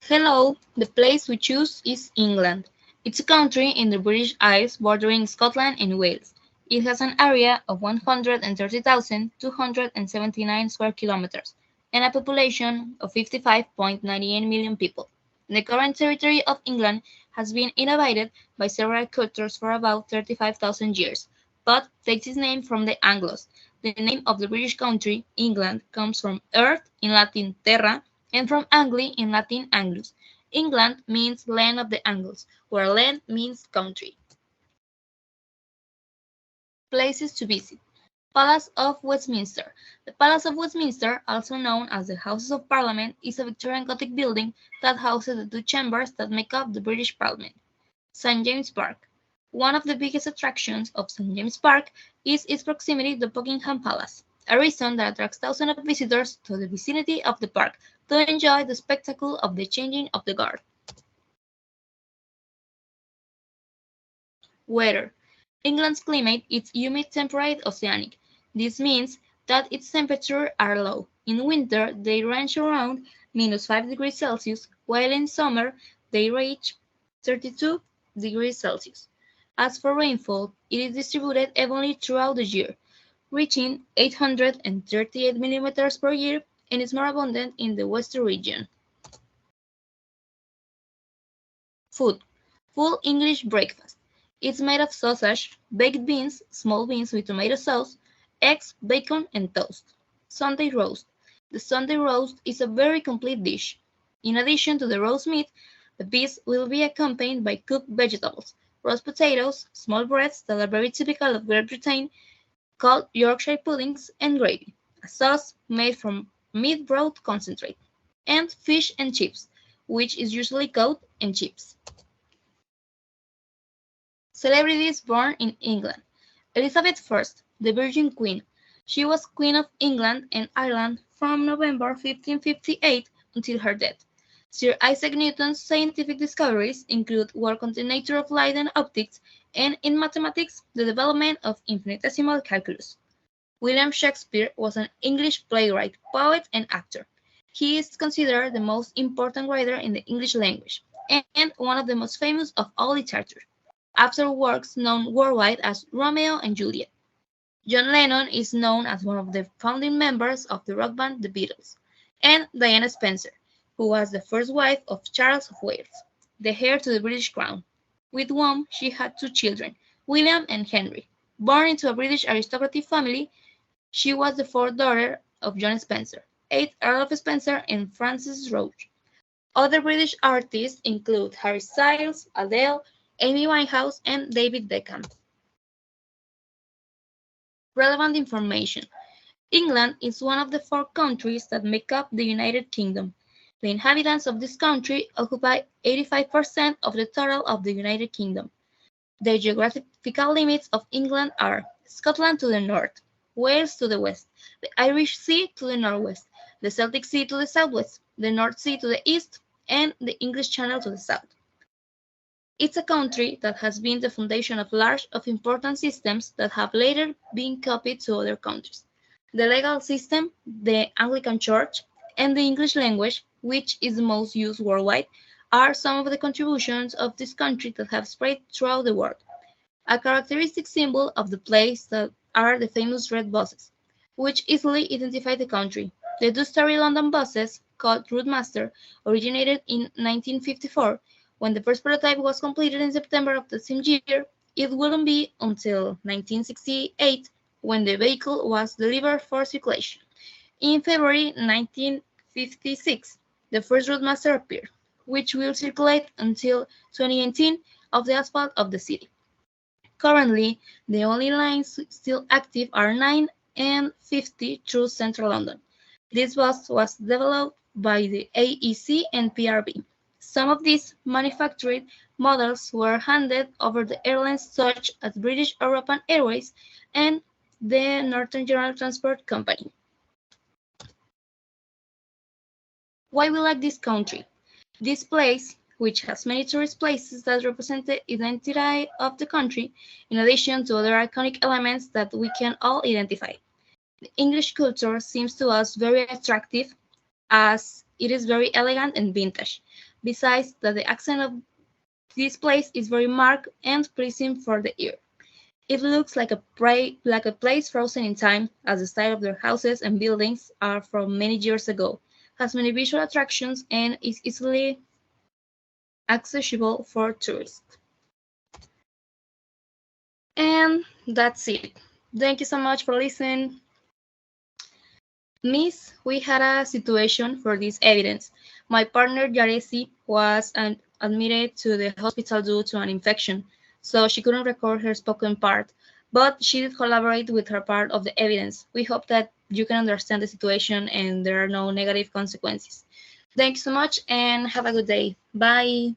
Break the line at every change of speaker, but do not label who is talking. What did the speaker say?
Hello, the place we choose is England. It's a country in the British Isles bordering Scotland and Wales. It has an area of 130,279 square kilometers and a population of 55.98 million people. The current territory of England has been inhabited by several cultures for about 35,000 years, but takes its name from the Anglos. The name of the British country, England, comes from earth in Latin terra and from Angli in Latin Anglus. England means land of the Angles, where land means country. Places to visit. Palace of Westminster. The Palace of Westminster, also known as the Houses of Parliament, is a Victorian Gothic building that houses the two chambers that make up the British Parliament. St. James Park. One of the biggest attractions of St. James Park is its proximity to Buckingham Palace, a reason that attracts thousands of visitors to the vicinity of the park to enjoy the spectacle of the changing of the guard. Weather. England's climate is humid temperate oceanic. This means that its temperatures are low. In winter, they range around -5 degrees Celsius, while in summer they reach 32 degrees Celsius. As for rainfall, it is distributed evenly throughout the year, reaching 838 millimeters per year and is more abundant in the western region. Food. Full English breakfast. It's made of sausage, baked beans, small beans with tomato sauce, eggs, bacon, and toast. Sunday roast. The Sunday roast is a very complete dish. In addition to the roast meat, the piece will be accompanied by cooked vegetables, roast potatoes, small breads that are very typical of Great Britain, called Yorkshire puddings, and gravy, a sauce made from meat broth concentrate, and fish and chips, which is usually called and chips. Celebrities born in England. Elizabeth I, the Virgin Queen. She was Queen of England and Ireland from November 1558 until her death. Sir Isaac Newton's scientific discoveries include work on the nature of light and optics, and in mathematics, the development of infinitesimal calculus. William Shakespeare was an English playwright, poet, and actor. He is considered the most important writer in the English language and one of the most famous of all literature, after works known worldwide as Romeo and Juliet. John Lennon is known as one of the founding members of the rock band The Beatles, and Diana Spencer, who was the first wife of Charles of Wales, the heir to the British crown, with whom she had two children, William and Henry. Born into a British aristocratic family, she was the fourth daughter of John Spencer, 8th Earl of Spencer and Frances Roche. Other British artists include Harry Styles, Adele, Amy Winehouse, and David Beckham. Relevant information. England is one of the four countries that make up the United Kingdom. The inhabitants of this country occupy 85% of the total of the United Kingdom. The geographical limits of England are Scotland to the north, Wales to the west, the Irish Sea to the northwest, the Celtic Sea to the southwest, the North Sea to the east, and the English Channel to the south. It's a country that has been the foundation of large of important systems that have later been copied to other countries. The legal system, the Anglican Church, and the English language, which is the most used worldwide, are some of the contributions of this country that have spread throughout the world. A characteristic symbol of the place that are the famous red buses, which easily identify the country. The two-story London buses, called Roadmaster, originated in 1954. When the first prototype was completed in September of the same year, it wouldn't be until 1968 when the vehicle was delivered for circulation. In February 1956, the first Roadmaster appeared, which will circulate until 2018 of the asphalt of the city. Currently, the only lines still active are 9 and 50 through central London. This bus was developed by the AEC and PRB. Some of these manufactured models were handed over to airlines such as British European Airways and the Northern General Transport Company. Why we like this country? This place, which has many tourist places that represent the identity of the country, in addition to other iconic elements that we can all identify. The English culture seems to us very attractive as it is very elegant and vintage. Besides that the accent of this place is very marked and pleasing for the ear. It looks like a place frozen in time, as the style of their houses and buildings are from many years ago, has many visual attractions, and is easily accessible for tourists. And that's it. Thank you so much for listening. Miss, we had a situation for this evidence. My partner Yaresi was admitted to the hospital due to an infection, so she couldn't record her spoken part, but she did collaborate with her part of the evidence. We hope that you can understand the situation and there are no negative consequences. Thank you so much and have a good day. Bye.